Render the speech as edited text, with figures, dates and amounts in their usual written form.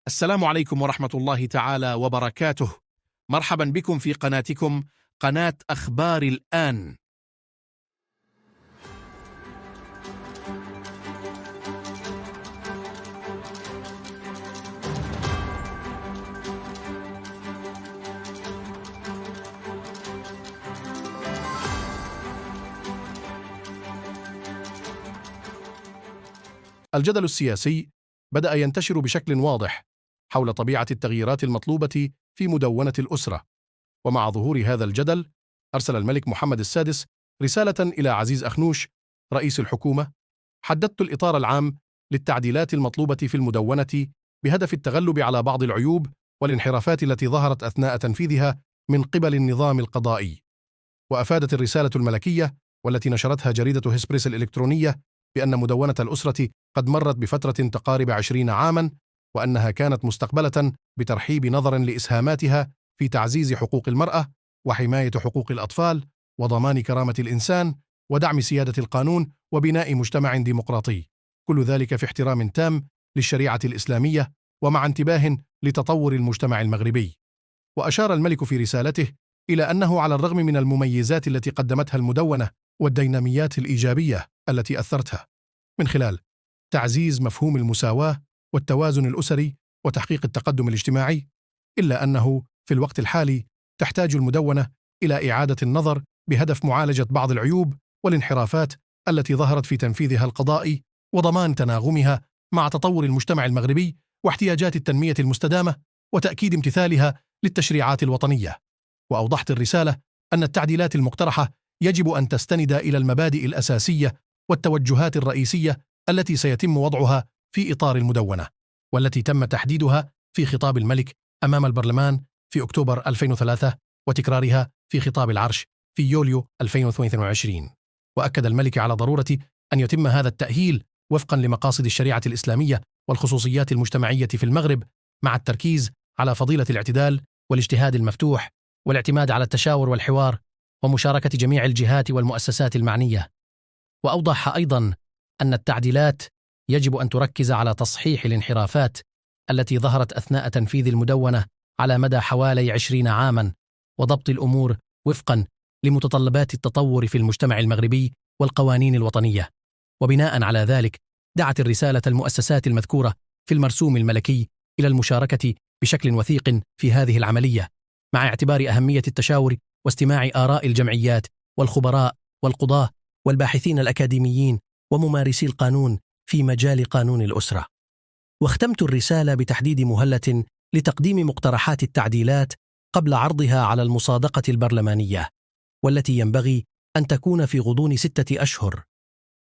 السلام عليكم ورحمة الله تعالى وبركاته. مرحبا بكم في قناتكم قناة أخبار الآن. الجدل السياسي بدأ ينتشر بشكل واضح حول طبيعة التغييرات المطلوبة في مدونة الأسرة. ومع ظهور هذا الجدل أرسل الملك محمد السادس رسالة إلى عزيز أخنوش رئيس الحكومة: حددت الإطار العام للتعديلات المطلوبة في المدونة بهدف التغلب على بعض العيوب والانحرافات التي ظهرت أثناء تنفيذها من قبل النظام القضائي. وأفادت الرسالة الملكية والتي نشرتها جريدة هسبريس الإلكترونية بأن مدونة الأسرة قد مرت بفترة تقارب 20 عاماً، وأنها كانت مستقبلة بترحيب نظر لإسهاماتها في تعزيز حقوق المرأة وحماية حقوق الأطفال وضمان كرامة الإنسان ودعم سيادة القانون وبناء مجتمع ديمقراطي، كل ذلك في احترام تام للشريعة الإسلامية ومع انتباه لتطور المجتمع المغربي. وأشار الملك في رسالته إلى أنه على الرغم من المميزات التي قدمتها المدونة والديناميات الإيجابية التي أثرتها من خلال تعزيز مفهوم المساواة والتوازن الأسري وتحقيق التقدم الاجتماعي، إلا أنه في الوقت الحالي تحتاج المدونة إلى إعادة النظر بهدف معالجة بعض العيوب والانحرافات التي ظهرت في تنفيذها القضائي وضمان تناغمها مع تطور المجتمع المغربي واحتياجات التنمية المستدامة وتأكيد امتثالها للتشريعات الوطنية. وأوضحت الرسالة أن التعديلات المقترحة يجب أن تستند إلى المبادئ الأساسية والتوجهات الرئيسية التي سيتم وضعها في إطار المدونة، والتي تم تحديدها في خطاب الملك أمام البرلمان في أكتوبر 2003 وتكرارها في خطاب العرش في يوليو 2022. وأكد الملك على ضرورة أن يتم هذا التأهيل وفقا لمقاصد الشريعة الإسلامية والخصوصيات المجتمعية في المغرب، مع التركيز على فضيلة الاعتدال والاجتهاد المفتوح والاعتماد على التشاور والحوار ومشاركة جميع الجهات والمؤسسات المعنية. وأوضح أيضاً أن التعديلات يجب أن تركز على تصحيح الانحرافات التي ظهرت أثناء تنفيذ المدونة على مدى حوالي 20 عاماً، وضبط الأمور وفقاً لمتطلبات التطور في المجتمع المغربي والقوانين الوطنية. وبناء على ذلك دعت الرسالة المؤسسات المذكورة في المرسوم الملكي إلى المشاركة بشكل وثيق في هذه العملية، مع اعتبار أهمية التشاور واستماع آراء الجمعيات والخبراء والقضاة والباحثين الأكاديميين وممارسي القانون في مجال قانون الأسرة. واختمت الرسالة بتحديد مهلة لتقديم مقترحات التعديلات قبل عرضها على المصادقة البرلمانية، والتي ينبغي أن تكون في غضون 6 أشهر.